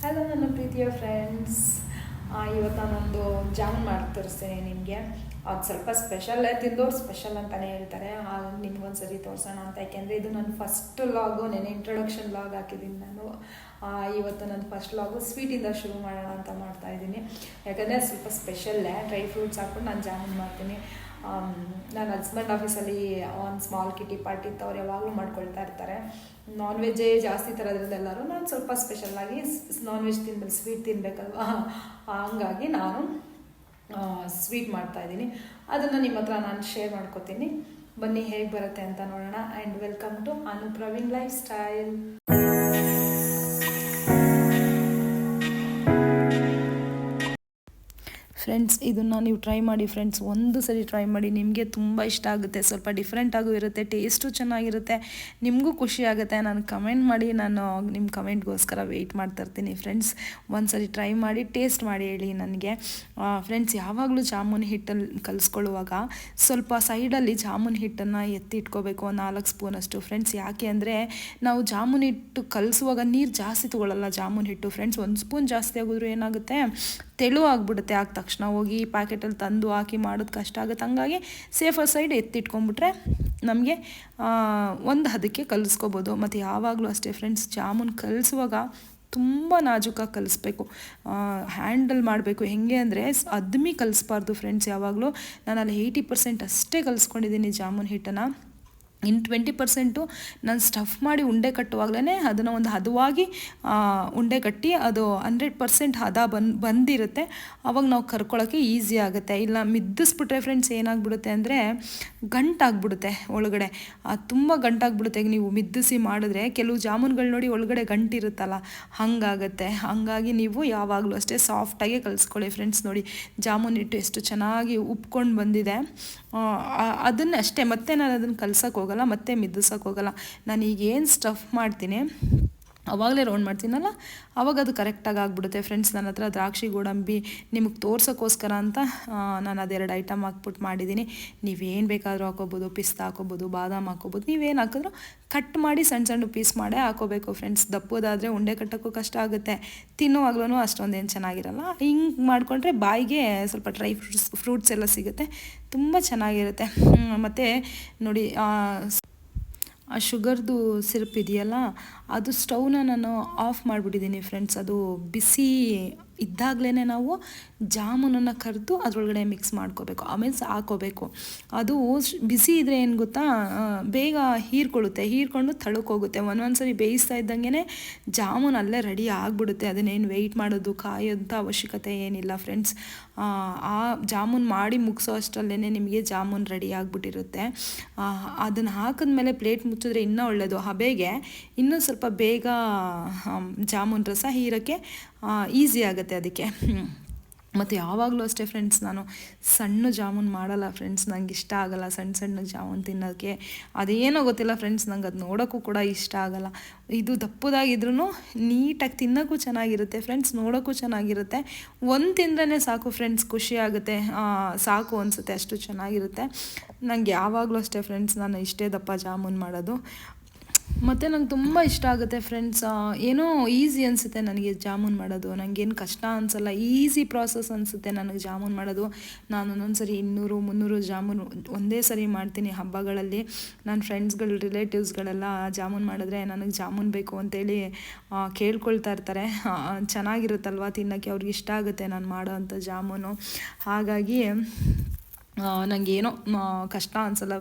Hello ನನ್ನ ಪ್ರೀತಿಯ friends. ಇವತ್ತು ನಾನೊಂದು ಜಾಮೂನ್ ಮಾಡಿ ತೋರಿಸ್ತೇನೆ ನಿಮಗೆ. ಅದು ಸ್ವಲ್ಪ ಸ್ಪೆಷಲ್ಲೇ, ತಿಂದೋರು ಸ್ಪೆಷಲ್ ಅಂತಲೇ ಹೇಳ್ತಾರೆ. ಹಾಗಾಗಿ ನಿಮ್ಗೊಂದು ಸರಿ ತೋರಿಸೋಣ ಅಂತ. ಯಾಕೆಂದರೆ ಇದು ನನ್ನ ಫಸ್ಟ್ ಲಾಗು, ನೆನೆ ಇಂಟ್ರೊಡಕ್ಷನ್ ಲಾಗ್ ಹಾಕಿದ್ದೀನಿ ನಾನು. ಇವತ್ತು ನನ್ನ ಫಸ್ಟ್ ಲಾಗು ಸ್ವೀಟಿಂದ ಶುರು ಮಾಡೋಣ ಅಂತ ಮಾಡ್ತಾಯಿದ್ದೀನಿ. ಯಾಕಂದರೆ ಸ್ವಲ್ಪ ಸ್ಪೆಷಲ್ಲೇ, ಡ್ರೈ ಫ್ರೂಟ್ಸ್ ಹಾಕ್ಕೊಂಡು ನಾನು ಜಾಮೂನ್ ಮಾಡ್ತೀನಿ. ನನ್ನ ಹಸ್ಬೆಂಡ್ ಆಫೀಸಲ್ಲಿ ಒಂದು ಸ್ಮಾಲ್ ಕಿಟಿ ಪಾರ್ಟಿ ಇತ್ತು, ಅವ್ರು ಯಾವಾಗಲೂ ಮಾಡ್ಕೊಳ್ತಾ ಇರ್ತಾರೆ. ನಾನ್ ವೆಜ್ಜೇ ಜಾಸ್ತಿ ತರೋದ್ರಿಂದ ಎಲ್ಲರೂ ನಾನು ಸ್ವಲ್ಪ ಸ್ಪೆಷಲ್ಲಾಗಿ ನಾನ್ ವೆಜ್ ತಿನ್ಬೇಕು, ಸ್ವೀಟ್ ತಿನ್ನಬೇಕಲ್ವ, ಹಂಗಾಗಿ ನಾನು ಸ್ವೀಟ್ ಮಾಡ್ತಾಯಿದ್ದೀನಿ. ಅದನ್ನು ನಿಮ್ಮ ಹತ್ರ ನಾನು ಶೇರ್ ಮಾಡ್ಕೋತೀನಿ. ಬನ್ನಿ ಹೇಗೆ ಬರುತ್ತೆ ಅಂತ ನೋಡೋಣ. And welcome to Anu Praveen lifestyle. Friends, ಇದನ್ನು ನೀವು ಟ್ರೈ ಮಾಡಿ ಫ್ರೆಂಡ್ಸ್, ಒಂದು ಸರಿ ಟ್ರೈ ಮಾಡಿ, ನಿಮಗೆ ತುಂಬ ಇಷ್ಟ ಆಗುತ್ತೆ. ಸ್ವಲ್ಪ ಡಿಫ್ರೆಂಟಾಗೂ ಇರುತ್ತೆ, ಟೇಸ್ಟು ಚೆನ್ನಾಗಿರುತ್ತೆ, ನಿಮಗೂ ಖುಷಿ ಆಗುತ್ತೆ. ನಾನು ಕಮೆಂಟ್ ಮಾಡಿ, ನಾನು ನಿಮ್ಮ ಕಮೆಂಟ್ಗೋಸ್ಕರ ವೆಯ್ಟ್ ಮಾಡ್ತಾಯಿರ್ತೀನಿ ಫ್ರೆಂಡ್ಸ್. ಒಂದು ಸರಿ ಟ್ರೈ ಮಾಡಿ ಟೇಸ್ಟ್ ಮಾಡಿ ಹೇಳಿ ನನಗೆ. ಫ್ರೆಂಡ್ಸ್, ಯಾವಾಗಲೂ ಜಾಮೂನ್ ಹಿಟ್ಟಲ್ಲಿ ಕಲಿಸ್ಕೊಳ್ಳುವಾಗ ಸ್ವಲ್ಪ ಸೈಡಲ್ಲಿ ಜಾಮೂನ್ ಹಿಟ್ಟನ್ನು ಎತ್ತಿಟ್ಕೋಬೇಕು, 4 ಸ್ಪೂನಷ್ಟು ಫ್ರೆಂಡ್ಸ್. ಯಾಕೆ ಅಂದರೆ ನಾವು ಜಾಮೂನ್ ಹಿಟ್ಟು ಕಲಿಸುವಾಗ ನೀರು ಜಾಸ್ತಿ ತೊಗೊಳ್ಳಲ್ಲ ಜಾಮೂನ್ ಹಿಟ್ಟು ಫ್ರೆಂಡ್ಸ್. 1 ಸ್ಪೂನ್ ಜಾಸ್ತಿ ಆಗಿದ್ರು ಏನಾಗುತ್ತೆ, ತೆಳು ಆಗಿಬಿಡುತ್ತೆ. ಆಗ ತಕ್ಷಣ ಹೋಗಿ ಪ್ಯಾಕೆಟಲ್ಲಿ ತಂದು ಹಾಕಿ ಮಾಡೋದು ಕಷ್ಟ ಆಗುತ್ತೆ. ಹಂಗಾಗಿ ಸೇಫರ್ ಸೈಡ್ ಎತ್ತಿಟ್ಕೊಂಡ್ಬಿಟ್ರೆ ನಮಗೆ ಒಂದು ಹದಕ್ಕೆ ಕಲಿಸ್ಕೋಬೋದು. ಮತ್ತು ಯಾವಾಗಲೂ ಅಷ್ಟೇ ಫ್ರೆಂಡ್ಸ್, ಜಾಮೂನ್ ಕಲಿಸುವಾಗ ತುಂಬ ನಾಜೂಕಾಗಿ ಕಲಿಸ್ಬೇಕು, ಹ್ಯಾಂಡಲ್ ಮಾಡಬೇಕು. ಹೆಂಗೆ ಅಂದರೆ ಅದ್ಮಿ ಕಲಿಸ್ಬಾರ್ದು ಫ್ರೆಂಡ್ಸ್. ಯಾವಾಗಲೂ ನಾನಲ್ಲಿ 80% ಅಷ್ಟೇ ಕಲಿಸ್ಕೊಂಡಿದ್ದೀನಿ ಜಾಮೂನ್ ಹಿಟ್ಟನ್ನು. ಇನ್ನು 20% ನಾನು ಸ್ಟಫ್ ಮಾಡಿ ಉಂಡೆ ಕಟ್ಟುವಾಗಲೇ ಅದನ್ನು ಒಂದು ಹದವಾಗಿ ಉಂಡೆ ಕಟ್ಟಿ ಅದು 100% ಹದ ಬಂದಿರುತ್ತೆ. ಆವಾಗ ನಾವು ಕರ್ಕೊಳ್ಳೋಕ್ಕೆ ಈಸಿ ಆಗುತ್ತೆ. ಇಲ್ಲ ಮಿದ್ದಿಸ್ಬಿಟ್ರೆ ಫ್ರೆಂಡ್ಸ್ ಏನಾಗ್ಬಿಡುತ್ತೆ ಅಂದರೆ ಗಂಟಾಗ್ಬಿಡುತ್ತೆ ಒಳಗಡೆ, ತುಂಬ ಗಂಟಾಗ್ಬಿಡುತ್ತೆ. ಈಗ ನೀವು ಮಿದ್ದಿಸಿ ಮಾಡಿದ್ರೆ ಕೆಲವು ಜಾಮೂನ್ಗಳು ನೋಡಿ ಒಳಗಡೆ ಗಂಟಿರುತ್ತಲ್ಲ, ಹಾಗಾಗತ್ತೆ. ಹಾಗಾಗಿ ನೀವು ಯಾವಾಗಲೂ ಅಷ್ಟೇ ಸಾಫ್ಟಾಗಿ ಕಲಿಸ್ಕೊಳ್ಳಿ ಫ್ರೆಂಡ್ಸ್. ನೋಡಿ ಜಾಮೂನ್ ಹಿಟ್ಟು ಎಷ್ಟು ಚೆನ್ನಾಗಿ ಉಪ್ಕೊಂಡು ಬಂದಿದೆ. ಅದನ್ನು ಅಷ್ಟೇ, ಮತ್ತೆ ನಾನು ಅದನ್ನು ಕಲ್ಸೋಕೆ ಹೋಗಲ್ಲ, ಮತ್ತೆ ಮಿದ್ದಿಸೋಕೆ ಹೋಗಲ್ಲ. ನಾನು ಈಗ ಏನು ಸ್ಟಫ್ ಮಾಡ್ತೀನಿ ಅವಾಗಲೇ ರೌಂಡ್ ಮಾಡ್ತೀನಲ್ಲ, ಆವಾಗ ಅದು ಕರೆಕ್ಟಾಗಿ ಆಗಿಬಿಡುತ್ತೆ ಫ್ರೆಂಡ್ಸ್. ನನ್ನ ಹತ್ರ ದ್ರಾಕ್ಷಿ ಗೋಡಂಬಿ ನಿಮಗೆ ತೋರ್ಸೋಕ್ಕೋಸ್ಕರ ಅಂತ ನಾನು ಅದೆರಡು ಐಟಮ್ ಹಾಕ್ಬಿಟ್ಟು ಮಾಡಿದ್ದೀನಿ. ನೀವೇನು ಬೇಕಾದರೂ ಹಾಕೋಬೋದು, ಪಿಸ್ತಾ ಹಾಕೋಬೋದು, ಬಾದಾಮ್ ಹಾಕೋಬೋದು, ನೀವೇನು ಹಾಕಿದ್ರು ಕಟ್ ಮಾಡಿ ಸಣ್ಣ ಸಣ್ಣ ಪೀಸ್ ಮಾಡೇ ಹಾಕೋಬೇಕು ಫ್ರೆಂಡ್ಸ್. ದಪ್ಪದಾದರೆ ಉಂಡೆ ಕಟ್ಟೋಕ್ಕೂ ಕಷ್ಟ ಆಗುತ್ತೆ, ತಿನ್ನುವಾಗ್ಲೂ ಅಷ್ಟೊಂದೇನು ಚೆನ್ನಾಗಿರಲ್ಲ. ಹಿಂಗೆ ಮಾಡಿಕೊಂಡ್ರೆ ಬಾಯಿಗೆ ಸ್ವಲ್ಪ ಡ್ರೈ ಫ್ರೂಟ್ಸ್ ಎಲ್ಲ ಸಿಗುತ್ತೆ, ತುಂಬ ಚೆನ್ನಾಗಿರುತ್ತೆ. ಮತ್ತು ನೋಡಿ, ಆ ಶುಗರ್ದು ಸಿರಪ್ ಇದೆಯಲ್ಲ, ಅದು ಸ್ಟವ್ನ ನಾನು ಆಫ್ ಮಾಡಿಬಿಟ್ಟಿದ್ದೀನಿ ಫ್ರೆಂಡ್ಸ್. ಅದು ಬಿಸಿ ಇದ್ದಾಗಲೇ ನಾವು ಜಾಮೂನನ್ನು ಕರೆದು ಅದರೊಳಗಡೆ ಮಿಕ್ಸ್ ಮಾಡ್ಕೋಬೇಕು, ಆಮೇಲೆ ಹಾಕೋಬೇಕು. ಅದು ಬಿಸಿ ಇದ್ದರೆ ಏನು ಗೊತ್ತಾ, ಬೇಗ ಹೀರ್ಕೊಂಡು ತಳಕ್ಕೆ ಒಂದೊಂದು ಸರಿ ಬೇಯಿಸ್ತಾ ಇದ್ದಂಗೆ ಜಾಮೂನ್ ಅಲ್ಲೇ ರೆಡಿ ಆಗಿಬಿಡುತ್ತೆ. ಅದನ್ನೇನು ವೆಯ್ಟ್ ಮಾಡೋದು ಕಾಯೋಂಥ ಅವಶ್ಯಕತೆ ಏನಿಲ್ಲ ಫ್ರೆಂಡ್ಸ್. ಆ ಜಾಮೂನ್ ಮಾಡಿ ಮುಗಿಸೋ ಅಷ್ಟರಲ್ಲೇ ನಿಮಗೆ ಜಾಮೂನ್ ರೆಡಿ ಆಗಿಬಿಟ್ಟಿರುತ್ತೆ. ಅದನ್ನು ಹಾಕಿದ್ಮೇಲೆ ಪ್ಲೇಟ್ ಮುಚ್ಚಿದ್ರೆ ಇನ್ನೂ ಒಳ್ಳೆಯದು. ಹಬೆಗೆ ಇನ್ನೂ ಸ್ವಲ್ಪ ಬೇಗ ಜಾಮೂನ್ ರಸ ಹೀರೋಕ್ಕೆ ಈಸಿ ಆಗುತ್ತೆ ಅದಕ್ಕೆ. ಮತ್ತು ಯಾವಾಗಲೂ ಅಷ್ಟೇ ಫ್ರೆಂಡ್ಸ್, ನಾನು ಸಣ್ಣ ಜಾಮೂನ್ ಮಾಡಲ್ಲ ಫ್ರೆಂಡ್ಸ್. ನಂಗೆ ಇಷ್ಟ ಆಗಲ್ಲ ಸಣ್ಣ ಜಾಮೂನ್ ತಿನ್ನೋಕ್ಕೆ. ಅದೇನೋ ಗೊತ್ತಿಲ್ಲ ಫ್ರೆಂಡ್ಸ್, ನಂಗೆ ಅದು ನೋಡೋಕ್ಕೂ ಕೂಡ ಇಷ್ಟ ಆಗಲ್ಲ. ಇದು ದಪ್ಪದಾಗಿದ್ರೂ ನೀಟಾಗಿ ತಿನ್ನೋಕ್ಕೂ ಚೆನ್ನಾಗಿರುತ್ತೆ ಫ್ರೆಂಡ್ಸ್, ನೋಡೋಕ್ಕೂ ಚೆನ್ನಾಗಿರುತ್ತೆ. ಒಂದು ತಿಂದ್ರೇ ಸಾಕು ಫ್ರೆಂಡ್ಸ್, ಖುಷಿ ಆಗುತ್ತೆ, ಸಾಕು ಅನಿಸುತ್ತೆ, ಅಷ್ಟು ಚೆನ್ನಾಗಿರುತ್ತೆ. ನಂಗೆ ಯಾವಾಗಲೂ ಅಷ್ಟೇ ಫ್ರೆಂಡ್ಸ್, ನಾನು ಇಷ್ಟೇ ದಪ್ಪ ಜಾಮೂನ್ ಮಾಡೋದು. ಮತ್ತು ನಂಗೆ ತುಂಬ ಇಷ್ಟ ಆಗುತ್ತೆ ಫ್ರೆಂಡ್ಸ್. ಏನೋ ಈಸಿ ಅನಿಸುತ್ತೆ ನನಗೆ ಜಾಮೂನ್ ಮಾಡೋದು, ನನಗೇನು ಕಷ್ಟ ಅನಿಸಲ್ಲ, ಈಸಿ ಪ್ರಾಸೆಸ್ ಅನಿಸುತ್ತೆ ನನಗೆ ಜಾಮೂನ್ ಮಾಡೋದು. ನಾನು ಒಂದೊಂದು ಸರಿ 200-300 ಜಾಮೂನು ಒಂದೇ ಸರಿ ಮಾಡ್ತೀನಿ ಹಬ್ಬಗಳಲ್ಲಿ. ನನ್ನ ಫ್ರೆಂಡ್ಸ್ಗಳು, ರಿಲೇಟಿವ್ಸ್ಗಳೆಲ್ಲ ಜಾಮೂನ್ ಮಾಡಿದ್ರೆ ನನಗೆ ಜಾಮೂನ್ ಬೇಕು ಅಂತೇಳಿ ಕೇಳ್ಕೊಳ್ತಾ ಇರ್ತಾರೆ. ಚೆನ್ನಾಗಿರುತ್ತಲ್ವ ತಿನ್ನೋಕ್ಕೆ, ಅವ್ರಿಗೆ ಇಷ್ಟ ಆಗುತ್ತೆ ನಾನು ಮಾಡೋ ಅಂಥ ಜಾಮೂನು. ಹಾಗಾಗಿ ನನಗೇನೋ ಕಷ್ಟ ಅನಿಸಲ್ಲ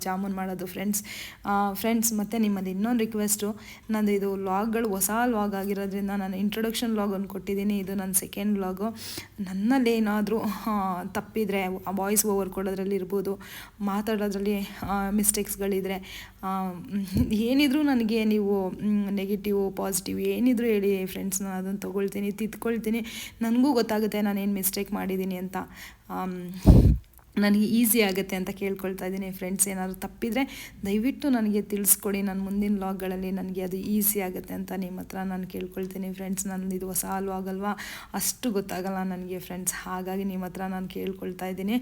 ಜಾಮೂನ್ ಮಾಡೋದು ಫ್ರೆಂಡ್ಸ್. ಮತ್ತು ನಿಮ್ಮದು ಇನ್ನೊಂದು ರಿಕ್ವೆಸ್ಟು, ನಂದು ಇದು ವ್ಲಾಗ್ಗಳು ಹೊಸ ವ್ಲಾಗ್ ಆಗಿರೋದ್ರಿಂದ ನಾನು ಇಂಟ್ರೊಡಕ್ಷನ್ ವ್ಲಾಗ್ ಕೊಟ್ಟಿದ್ದೀನಿ. ಇದು ನನ್ನ ಸೆಕೆಂಡ್ ವ್ಲಾಗು. ನನ್ನಲ್ಲಿ ಏನಾದರೂ ತಪ್ಪಿದರೆ ವಾಯ್ಸ್ ಓವರ್ ಕೊಡೋದ್ರಲ್ಲಿ ಇರ್ಬೋದು, ಮಾತಾಡೋದ್ರಲ್ಲಿ ಮಿಸ್ಟೇಕ್ಸ್ಗಳಿದ್ರೆ ಏನಿದ್ರು ನನಗೆ ನೀವು ನೆಗೆಟಿವ್ ಪಾಸಿಟಿವ್ ಏನಿದ್ರು ಹೇಳಿ ಫ್ರೆಂಡ್ಸ್, ನಾನು ಅದನ್ನು ತೊಗೊಳ್ತೀನಿ, ತಿದ್ಕೊಳ್ತೀನಿ. ನನಗೂ ಗೊತ್ತಾಗುತ್ತೆ ನಾನೇನು ಮಿಸ್ಟೇಕ್ ಮಾಡಿದ್ದೀನಿ ಅಂತ. ನನಗೆ ಈಸಿ ಆಗುತ್ತೆ ಅಂತ ಕೇಳ್ಕೊಳ್ತಾ ಇದ್ದೀನಿ ಫ್ರೆಂಡ್ಸ್. ಏನಾದರೂ ತಪ್ಪಿದರೆ ದಯವಿಟ್ಟು ನನಗೆ ತಿಳಿಸ್ಕೊಡಿ, ನನ್ನ ಮುಂದಿನ ವ್ಲಾಗ್ಗಳಲ್ಲಿ ನನಗೆ ಅದು ಈಸಿ ಆಗುತ್ತೆ ಅಂತ ನಿಮ್ಮ ಹತ್ರ ನಾನು ಕೇಳ್ಕೊಳ್ತೀನಿ ಫ್ರೆಂಡ್ಸ್. ನನ್ನದು ಇದು ಹೊಸ ವ್ಲಾಗ್ ಅಲ್ವಾ, ಅಷ್ಟು ಗೊತ್ತಾಗಲ್ಲ ನನಗೆ ಫ್ರೆಂಡ್ಸ್. ಹಾಗಾಗಿ ನಿಮ್ಮ ಹತ್ರ ನಾನು ಕೇಳ್ಕೊಳ್ತಾ ಇದ್ದೀನಿ,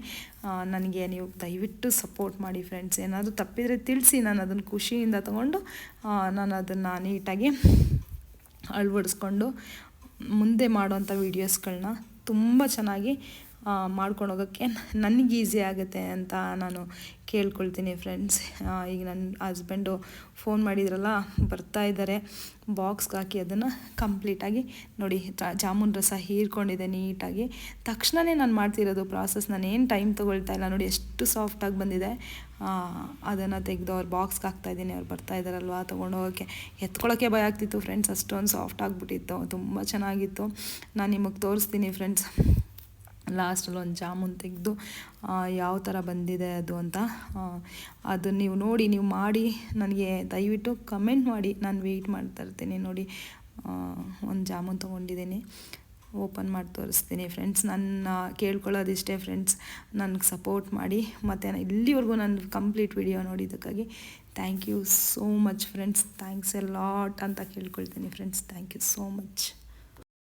ನನಗೆ ನೀವು ದಯವಿಟ್ಟು ಸಪೋರ್ಟ್ ಮಾಡಿ ಫ್ರೆಂಡ್ಸ್. ಏನಾದರೂ ತಪ್ಪಿದರೆ ತಿಳಿಸಿ, ನಾನು ಅದನ್ನು ಖುಷಿಯಿಂದ ತೊಗೊಂಡು ನಾನು ಅದನ್ನು ನೀಟಾಗಿ ಅಳವಡಿಸ್ಕೊಂಡು ಮುಂದೆ ಮಾಡೋವಂಥ ವೀಡಿಯೋಸ್ಗಳನ್ನ ತುಂಬ ಚೆನ್ನಾಗಿ ಮಾಡ್ಕೊಂಡು ಹೋಗೋಕ್ಕೆ ನನಗೆ ಈಸಿ ಆಗುತ್ತೆ ಅಂತ ನಾನು ಕೇಳ್ಕೊಳ್ತೀನಿ ಫ್ರೆಂಡ್ಸ್. ಈಗ ನನ್ನ ಹಸ್ಬೆಂಡು ಫೋನ್ ಮಾಡಿದ್ರಲ್ಲ, ಬರ್ತಾ ಇದ್ದಾರೆ, ಬಾಕ್ಸ್ಗೆ ಹಾಕಿ ಅದನ್ನು ಕಂಪ್ಲೀಟಾಗಿ ನೋಡಿ ಜಾಮೂನ್ ರಸ ಹೀರ್ಕೊಂಡಿದೆ ನೀಟಾಗಿ. ತಕ್ಷಣವೇ ನಾನು ಮಾಡ್ತಿರೋದು ಪ್ರಾಸೆಸ್, ನಾನೇನು ಟೈಮ್ ತೊಗೊಳ್ತಾ ಇಲ್ಲ. ನೋಡಿ ಎಷ್ಟು ಸಾಫ್ಟಾಗಿ ಬಂದಿದೆ. ಅದನ್ನು ತೆಗೆದು ಅವ್ರು ಬಾಕ್ಸ್ಗೆ ಹಾಕ್ತಾಯಿದ್ದೀನಿ. ಅವ್ರು ಬರ್ತಾ ಇದ್ದಾರಲ್ವ ತೊಗೊಂಡೋಗೋಕ್ಕೆ. ಎತ್ಕೊಳ್ಳೋಕ್ಕೆ ಭಯ ಆಗ್ತಿತ್ತು ಫ್ರೆಂಡ್ಸ್, ಅಷ್ಟೊಂದು ಸಾಫ್ಟ್ ಆಗಿಬಿಟ್ಟಿತ್ತು. ತುಂಬ ಚೆನ್ನಾಗಿತ್ತು. ನಾನು ನಿಮಗೆ ತೋರಿಸ್ತೀನಿ ಫ್ರೆಂಡ್ಸ್. ಲಾಸ್ಟಲ್ಲಿ ಒಂದು ಜಾಮೂನ್ ತೆಗೆದು ಯಾವ ಥರ ಬಂದಿದೆ ಅದು ಅಂತ. ಅದನ್ನು ನೀವು ನೋಡಿ, ನೀವು ಮಾಡಿ ನನಗೆ ದಯವಿಟ್ಟು ಕಮೆಂಟ್ ಮಾಡಿ. ನಾನು ವೆಯ್ಟ್ ಮಾಡ್ತಾ ಇರ್ತೀನಿ. ನೋಡಿ ಒಂದು ಜಾಮೂನ್ ತೊಗೊಂಡಿದ್ದೀನಿ, ಓಪನ್ ಮಾಡಿ ತೋರಿಸ್ತೀನಿ ಫ್ರೆಂಡ್ಸ್. ನನ್ನ ಕೇಳ್ಕೊಳ್ಳೋದಿಷ್ಟೇ ಫ್ರೆಂಡ್ಸ್, ನನಗೆ ಸಪೋರ್ಟ್ ಮಾಡಿ. ಮತ್ತು ಇಲ್ಲಿವರೆಗೂ ನನ್ನ ಕಂಪ್ಲೀಟ್ ವಿಡಿಯೋ ನೋಡಿದ್ದಕ್ಕಾಗಿ thank you so much friends. Thanks a lot ಅಂತ ಕೇಳ್ಕೊಳ್ತೀನಿ friends. Thank you so much.